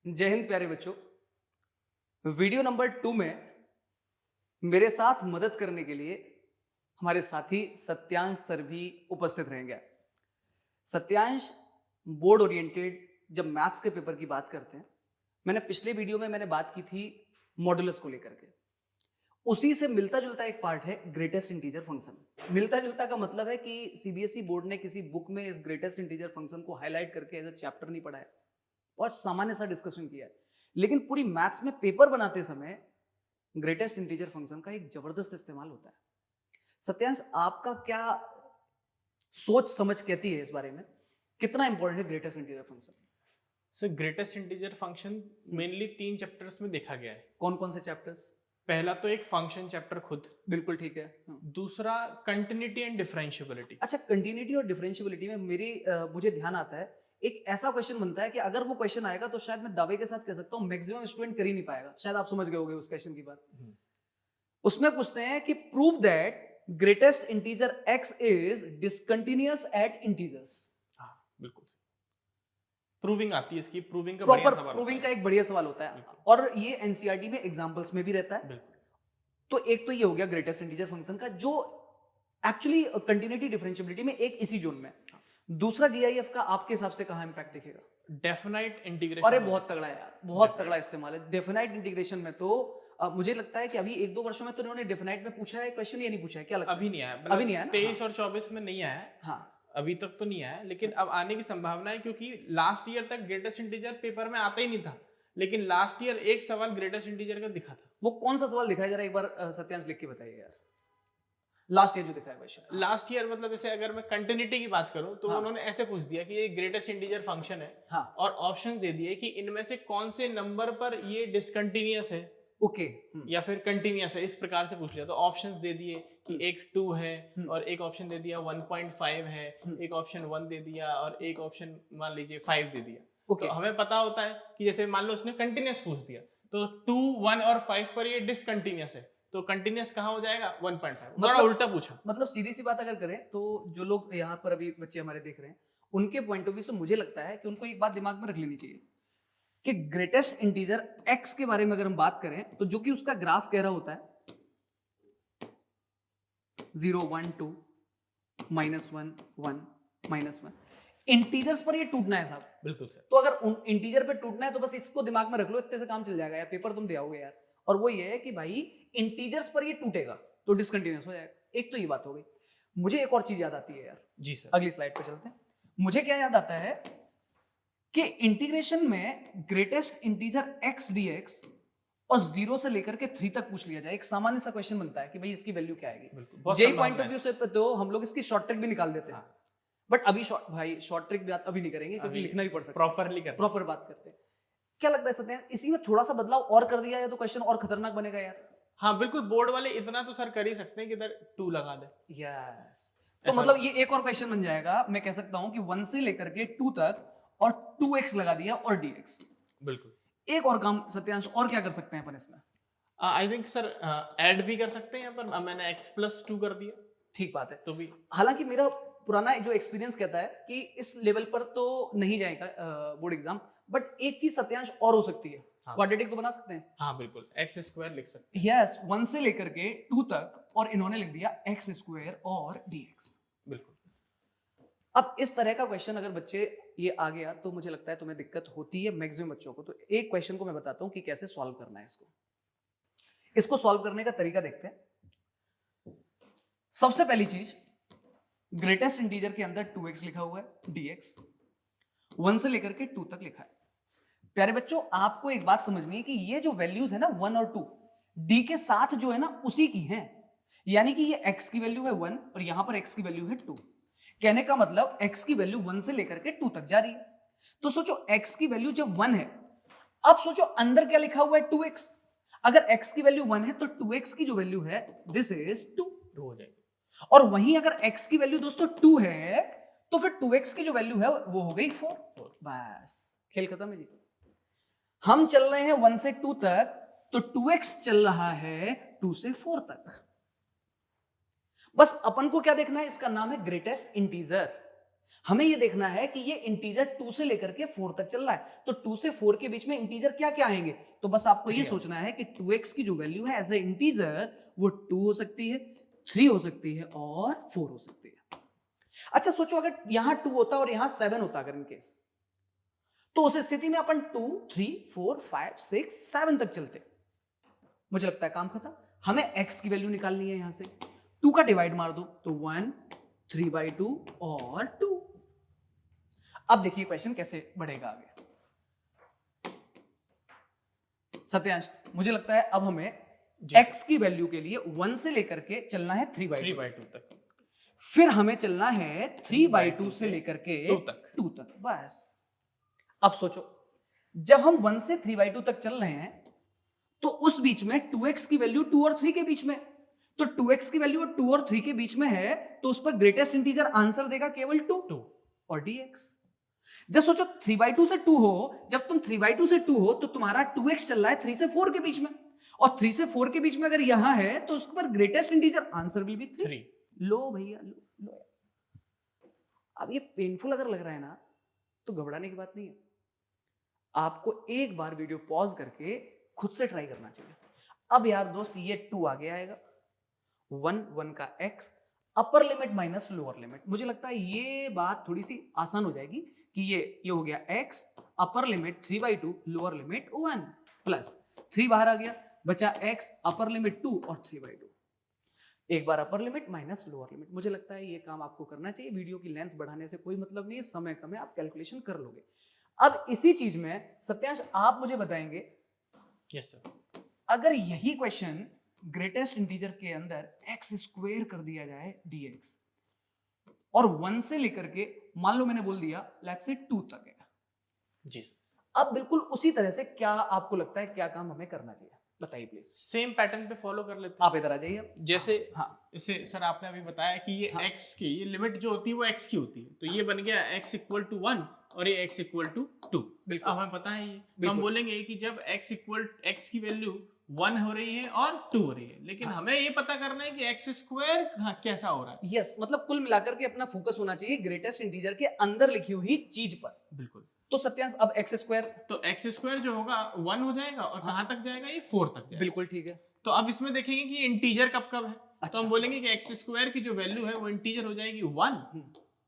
जय हिंद प्यारे बच्चों। वीडियो नंबर 2 में मेरे साथ मदद करने के लिए हमारे साथी सत्यांश सर भी उपस्थित रहेंगे। सत्यांश बोर्ड ओरिएंटेड जब मैथ्स के पेपर की बात करते हैं, मैंने पिछले वीडियो में बात की थी मॉडुलस को लेकर के। उसी से मिलता जुलता एक पार्ट है ग्रेटेस्ट इंटीजर फंक्शन। मिलता जुलता का मतलब है कि सीबीएसई बोर्ड ने किसी बुक में इस ग्रेटेस्ट इंटीजर फंक्शन को हाईलाइट करके एज अ चैप्टर नहीं पढ़ाया, बहुत सामान्य सा डिस्कशन किया है। लेकिन पूरी मैथ्स में पेपर बनाते समय ग्रेटेस्ट इंटीजर फंक्शन का एक जबरदस्त इस्तेमाल होता है। सत्यांश, आपका क्या सोच समझ कहती है इस बारे में, कितना इंपॉर्टेंट है greatest integer function? Sir greatest integer function mainly 3 chapters में देखा गया है। कौन कौन से चैप्टर्स? पहला तो एक फंक्शन चैप्टर खुद, बिल्कुल ठीक है। दूसरा कंटिन्यूटी एंड डिफरेंशिएबिलिटी। अच्छा, कंटिन्यूटी और डिफरेंशिएबिलिटी में मुझे ध्यान आता है, एक ऐसा क्वेश्चन बनता है कि अगर वो क्वेश्चन आएगा तो शायद मैं दावे के साथ कह सकता हूँ मैक्सिमम स्टूडेंट कर ही नहीं पाएगा। शायद आप समझ गए होंगे उस क्वेश्चन की बात। उसमें पूछते हैं कि prove that greatest integer x is discontinuous at integers. हाँ बिल्कुल सही। प्रूविंग आती है इसकी, प्रूविंग का बढ़िया प्रॉपर सवाल प्रूविंग होता का एक बढ़िया सवाल होता है बिल्कुल। और ये एनसीईआरटी में एग्जांपल्स में भी रहता है। बिल्कुल। तो एक तो ये हो गया ग्रेटेस्ट इंटीजर फंक्शन का, जो एक्चुअली कंटिन्यूटी डिफरेंशिएबिलिटी में एक इसी जोन में। दूसरा जीआईएफ का आपके हिसाब से कहां इंपैक्ट दिखेगा? Definite integration. अरे बहुत तगड़ा है यार, बहुत तगड़ा इस्तेमाल है डेफिनाइट इंटीग्रेशन में। तो मुझे लगता है कि अभी 1-2 वर्षों में तो उन्होंने डेफिनाइट में पूछा है क्वेश्चन या नहीं पूछा है, क्या लगता है? अभी नहीं आया, अभी नहीं आया ना? 23 और 24 में नहीं आया है। हाँ अभी तक तो नहीं आया है, लेकिन अब आने की संभावना है, क्योंकि लास्ट ईयर तक ग्रेटेस्ट इंटीजर पेपर में आता ही नहीं था, लेकिन लास्ट ईयर एक सवाल ग्रेटेस्ट इंटीजर का दिखा था। वो कौन सा सवाल दिखाया जरा एक बार सत्यांश लिख के बताइए यार, लास्ट ईयर जो दिखाया क्वेश्चन। लास्ट ईयर मतलब जैसे अगर मैं कंटिन्यूटी की बात करूं तो हाँ। उन्होंने ऐसे पूछ दिया कि ये ग्रेटेस्ट इंटीजर फंक्शन है। हाँ और ऑप्शन दे दिए कि इनमें से कौन से नंबर पर ये डिसकंटिन्यूअस है ओके। या फिर कंटिन्यूअस है, इस प्रकार से पूछ लिया। तो ऑप्शंस दे दिए कि एक 2 है और एक ऑप्शन दे दिया 1.5 है, एक ऑप्शन 1 दे दिया और एक ऑप्शन मान लीजिए 5 दे दिया। ओके। तो हमें पता होता है कि जैसे मान लो उसने कंटिन्यूअस पूछ दिया तो 2, 1 और 5 पर ये डिसकंटिन्यूअस है, तो कंटिन्यूअस कहाँ हो जाएगा? 1.5। थोड़ा उल्टा पूछा। मतलब सीधी सी बात अगर करें तो जो लोग यहाँ पर अभी बच्चे हमारे देख रहे हैं, उनके पॉइंट ऑफ व्यू से मुझे लगता है कि उनको एक बात दिमाग में रख लेनी चाहिए कि ग्रेटेस्ट इंटीजर x के बारे में अगर हम बात करें तो जो कि उसका ग्राफ कह रहा होता है 0, 1, 2, -1, 1, -1, इंटीजर्स पर ये टूटना है साहब। बिल्कुल सर। तो अगर इंटीजर पे टूटना है तो बस इसको दिमाग में रख लो, इतने से काम चल जाएगा यार, पेपर तुम दे आओगे यार। और वो ये है कि भाई इंटीजर्स पर ये टूटेगा तो डिसकंटिन्यूअस हो जाएगा। एक तो ये बात हो गई। मुझे एक और चीज याद आती है यार। जी सर। अगली स्लाइड पे चलते हैं। मुझे क्या याद आता है कि इंटीग्रेशन में ग्रेटेस्ट इंटीजर x dx और 0 से लेकर के 3 तक पूछ लिया जाए, एक सामान्य सा क्वेश्चन बनता है कि भाई इसकी वैल्यू क्या आएगी। जेई पॉइंट ऑफ व्यू से तो हम लोग इसकी शॉर्ट ट्रिक भी निकाल देते हैं। बट अभी शॉर्ट ट्रिक बात अभी नहीं करेंगे क्योंकि लिखना भी पड़ सकता है। प्रॉपर बात करते हैं। क्या लगता है सत्यान, इसी में थोड़ा सा बदलाव और कर दिया जाए तो क्वेश्चन और खतरनाक बनेगा यार? हाँ बिल्कुल, बोर्ड वाले इतना तो सर कर ही सकते हैं कि इधर 2 लगा दे। यस, तो मतलब ये एक और क्वेश्चन बन जाएगा। मैं कह सकता हूं कि 1 से लेकर के 2 तक और 2x लगा दिया और dx। बिल्कुल। एक और काम सत्यांश, और क्या कर सकते हैं अपन इसमें? आई थिंक सर ऐड भी कर सकते हैं यहाँ पर। मैंने x+2 कर दिया। ठीक बात है। तो भी हालांकि मेरा पुराना जो एक्सपीरियंस कहता है कि इस लेवल पर तो नहीं जाएगा बोर्ड एग्जाम, बट एक चीज सत्यांश और हो सकती है। क्वाड्रेटिक तो बना सकते हैं। हाँ बिल्कुल, x² लिख सकते हैं। यस, 1 से लेकर के 2 तक और इन्होंने लिख दिया x² और dx। बिल्कुल। अब इस तरह का क्वेश्चन अगर बच्चे ये आ गया तो मुझे लगता है तुम्हें दिक्कत होती है मैक्सिमम बच्चों को। तो एक क्वेश्चन को मैं बताता हूं कि कैसे सॉल्व करना है इसको सॉल्व करने का तरीका देखते हैं। सबसे पहली चीज, ग्रेटेस्ट इंटीजर के अंदर 2x लिखा हुआ है, dx 1 से लेकर के 2 तक लिखा है। प्यारे बच्चों, आपको एक बात समझनी है कि ये जो वैल्यूज है ना 1 और 2, d के साथ जो है ना उसी की हैं। यानी कि ये x की वैल्यू है 1 और यहां पर x की वैल्यू है 2। कहने का मतलब x की वैल्यू 1 से लेकर के 2 तक जा रही है। तो सोचो x की वैल्यू जब 1 है, अब सोचो अंदर क्या लिखा हुआ है 2x। अगर x की वैल्यू 1 है तो 2x की जो वैल्यू है दिस इज 2 हो जाएगी। और वहीं अगर x की वैल्यू दोस्तों 2 है तो फिर 2x की जो वैल्यू है वो हो गई 4। बस खेल खत्म है जी। हम चल रहे हैं 1 से 2 तक, तो 2x चल रहा है 2 से 4 तक। बस अपन को क्या देखना है, इसका नाम है ग्रेटेस्ट इंटीजर। हमें ये देखना है कि ये इंटीजर 2 से लेकर के 4 तक चल रहा है, तो 2 से 4 के बीच में इंटीजर क्या क्या आएंगे, तो बस आपको ये सोचना है कि 2x की जो वैल्यू है एज ए इंटीजर वो 2 हो सकती है, 3 हो सकती है और 4 हो सकती है। अच्छा सोचो अगर यहां 2 होता और यहां 7 होता अगर इन केस, तो उस स्थिति में अपन 2, 3, 4, 5, 6, 7 तक चलते। मुझे लगता है काम खत्म। हमें x की वैल्यू निकालनी है, यहां से 2 का डिवाइड मार दो तो 1, 3/2 और 2। अब देखिए क्वेश्चन कैसे बढ़ेगा आगे। सत्यांश, मुझे लगता है अब हमें x की वैल्यू के लिए 1 से लेकर के चलना है 3/2 तक, फिर हमें चलना है 3/2 से लेकर के 2 तक बस। अब सोचो जब हम 1 से 3/2 तक चल रहे हैं तो उस बीच में 2x की वैल्यू 2 और 3 के बीच में, तो 2x की वैल्यू 2 और 3 के बीच में है तो उस पर ग्रेटेस्ट इंटीजर आंसर देगा केवल 2 और dx। जब सोचो 3/2 से 2 हो, जब तुम 3/2 से 2 हो तो तुम्हारा 2x चल रहा है 3 से 4 के बीच में, और 3 से 4 के बीच में अगर यहां है तो उस पर greatest integer answer will be 3। लो भैया लो। अब ये पेनफुल अगर लग रहा है ना तो घबराने की बात नहीं है, आपको एक बार वीडियो पॉज करके खुद से ट्राई करना चाहिए। अब यार दोस्त ये 2 आगे आएगा, 1 का x, अपर लिमिट माइनस लोअर लिमिट। मुझे लगता है ये बात थोड़ी सी आसान हो जाएगी कि ये हो गया x, upper limit 3/2, lower limit 1, plus 3 बाहर आ गया, बचा x, अपर लिमिट 2 और 3/2। एक बार upper limit minus lower limit. मुझे लगता है ये काम आपको करना चाहिए, वीडियो की लेंथ बढ़ाने से कोई मतलब नहीं है, समय कम है, आप कैलकुलेशन कर लोगे। अब इसी चीज में सत्यांश आप मुझे बताएंगे, यस सर, अगर यही क्वेश्चन ग्रेटेस्ट इंटीजर के अंदर x स्क्वायर कर दिया जाए dx और 1 से लेकर के मान लो मैंने बोल दिया लेट्स से 2 तक है जी सर, अब बिल्कुल उसी तरह से क्या आपको लगता है क्या काम हमें करना चाहिए, बताइए प्लीज। सेम पैटर्न पे फॉलो कर लेते हैं। आप इधर आ जाइए। जैसे हाँ इसे सर आपने अभी बताया कि ये हाँ। x की ये लिमिट जो होती है वो x की होती है, तो ये बन गया x इक्वल टू 1 और ये x इक्वल टू 2। बिल्कुल अब हमें पता है ये, तो हम बोलेंगे कि जब x की वैल्यू 1 हो रही है और 2 हो रही है, लेकिन हाँ। हमें ये पता करना है कि x स्क्वायर कैसा हो रहा है। यस, मतलब कुल मिलाकर के अपना फोकस होना चाहिए ग्रेटेस्ट इंटीजर के अंदर लिखी हुई चीज पर। बिल्कुल, तो सत्यांश अब x स्क्वायर, तो x स्क्वायर जो होगा 1 हो जाएगा और कहाँ तक जाएगा, ये 4 तक जाएगा। बिल्कुल ठीक है। तो अब इसमें देखेंगे कि इंटीजर कब कब है। अच्छा। तो हम बोलेंगे कि x स्क्वायर की जो वैल्यू है वो इंटीजर हो जाएगी 1,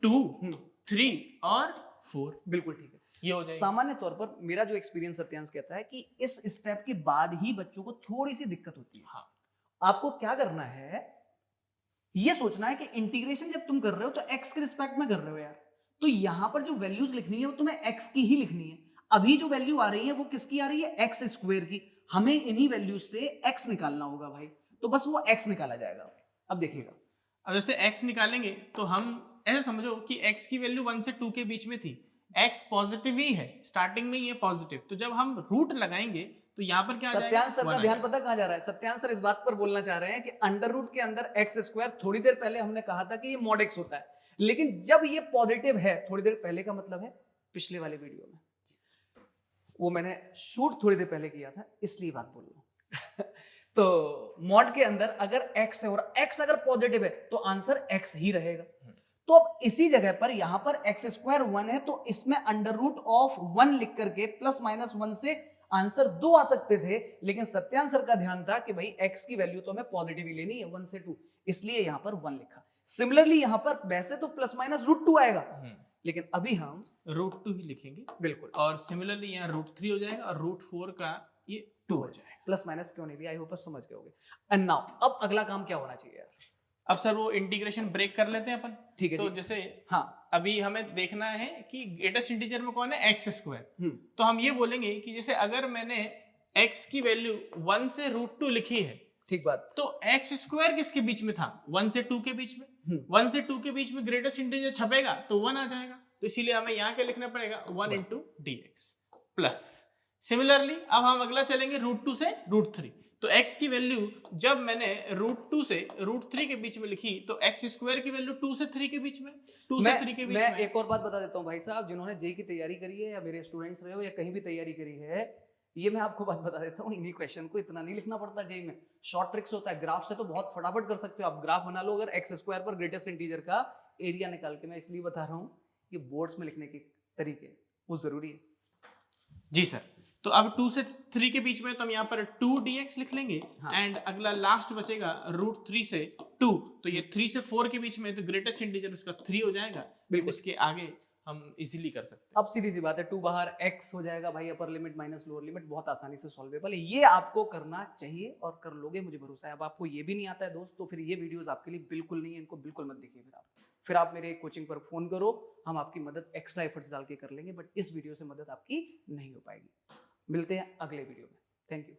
2, 3 और 4। बिल्कुल ठीक है, ये हो जाएगी। सामान्य तौर पर मेरा जो एक्सपीरियंस सत्यांश कहता है कि इस स्टेप के बाद ही बच्चों को थोड़ी सी दिक्कत होती है। हाँ, आपको क्या करना है, ये सोचना है कि इंटीग्रेशन जब तुम कर रहे हो तो x के रिस्पेक्ट में कर रहे हो यार, तो यहां पर जो वैल्यूज लिखनी है वो तुम्हें x की ही लिखनी है। अभी जो वैल्यू आ रही है वो किसकी आ रही है, x स्क्वायर की। हमें इन्हीं वैल्यूज से x निकालना होगा भाई, तो बस वो x निकाला जाएगा। अब देखिएगा, अब जैसे x निकालेंगे तो हम ऐसे समझो कि x की वैल्यू 1 से 2 के बीच में थी, x पॉजिटिव ही है, स्टार्टिंग में ये पॉजिटिव, तो जब हम रूट लगाएंगे तो यहाँ पर क्या आ जाएगा, सत्यांश सर का 1 ध्यान आएगा। पता कहां जा रहा है, सत्यांश सर इस बात पर बोलना चाह रहे हैं कि अंडर रूट के अंदर x स्क्वायर, थोड़ी देर पहले हमने कहा था कि ये मॉड x होता है, लेकिन जब ये पॉजिटिव है, थोड़ी देर पहले का मतलब है पिछले वाले वीडियो में, वो मैंने शूट थोड़ी देर पहले किया था इसलिए बात बोल रहा हूं। तो मॉड के अंदर अगर x है और x अगर पॉजिटिव है तो आंसर x ही रहेगा। तो अब इसी जगह पर यहां पर x स्क्वायर 1 है तो इसमें अंडर रूट ऑफ 1 लिख करके प्लस माइनस 1 से आंसर 2 आ सकते थे, लेकिन सत्यांश सर का ध्यान था कि भाई x की वैल्यू तो हमें पॉजिटिव ही लेनी है 1 से 2, इसलिए यहां पर 1 लिखा। सिमिलरली यहां पर वैसे तो प्लस माइनस रूट 2 आएगा, लेकिन अभी हम रूट 2 ही लिखेंगे। बिल्कुल, और सिमिलरली यहाँ रूट 3 हो जाएगा और रूट 4 का ये 2 हो जाएगा। प्लस माइनस क्यों नहीं लिया, आई होप आप समझ गए होंगे। एंड नाउ अब अगला काम क्या होना चाहिए यार, अब सर वो इंटीग्रेशन ब्रेक कर लेते हैं अपन। ठीक है तो जी। जैसे हाँ, अभी हमें देखना है कि ग्रेटेस्ट इंटीजर में कौन है, एक्स स्क्वायर। तो हम ये बोलेंगे कि जैसे अगर मैंने x की वैल्यू 1 से रूट 2 लिखी है, ठीक बात, तो x स्क्वायर किसके बीच में था, 1 से 2 के बीच में। 1 से 2 के बीच में ग्रेटेस्ट इंटीजर छपेगा तो 1 आ जाएगा, तो इसीलिए हमें यहाँ क्या लिखना पड़ेगा, 1 इंटू dx प्लस। सिमिलरली अब हम अगला चलेंगे रूट 2 से रूट 3। तो x की वैल्यू जब मैंने रूट 2 से रूट 3 के बीच में लिखी तो x स्क्वायर की वैल्यू 2 से 3 के बीच में, 2 से 3 के बीच मैं में। एक और बात बता देता हूँ भाई साहब, जिन्होंने जेई की तैयारी करी है या मेरे स्टूडेंट्स रहे हो या कहीं भी तैयारी करी है, ये मैं आपको बात बता देता हूँ, इन्हीं क्वेश्चन को इतना नहीं लिखना पड़ता जेई में। शॉर्ट ट्रिक्स होता है, ग्राफ से तो बहुत फटाफट कर सकते हो आप। ग्राफ बना लो अगर x स्क्वायर पर ग्रेटेस्ट इंटीजर का एरिया निकाल के, मैं इसलिए बता रहा हूँ ये बोर्ड्स में लिखने के तरीके वो जरूरी है। जी सर। तो अब 2 से 3 के बीच में तो हम यहाँ पर 2dx लिख लेंगे हाँ। एंड अगला लास्ट बचेगा √3 से 2, तो ये 3 से 4 के बीच में तो ग्रेटेस्ट इंटीजर उसका 3 हो जाएगा। बिल्कुल। इसके आगे हम इजीली कर सकते हैं। अब सीधी सी बात है, 2 बाहर x हो जाएगा भाई, अपर लिमिट माइनस लोअर लिमिट, बहुत आसानी से सॉल्वेबल है। ये आपको करना चाहिए और कर लोगे, मुझे भरोसा है। अब आपको ये भी नहीं आता है दोस्त, तो फिर ये वीडियोस आपके लिए बिल्कुल नहीं है, इनको बिल्कुल मत देखिए। फिर आप मेरे कोचिंग पर फोन करो, हम आपकी मदद एक्स्ट्रा एफर्ट्स डाल के कर लेंगे, बट इस वीडियो से मदद आपकी नहीं हो पाएगी। मिलते हैं अगले वीडियो में। Thank you.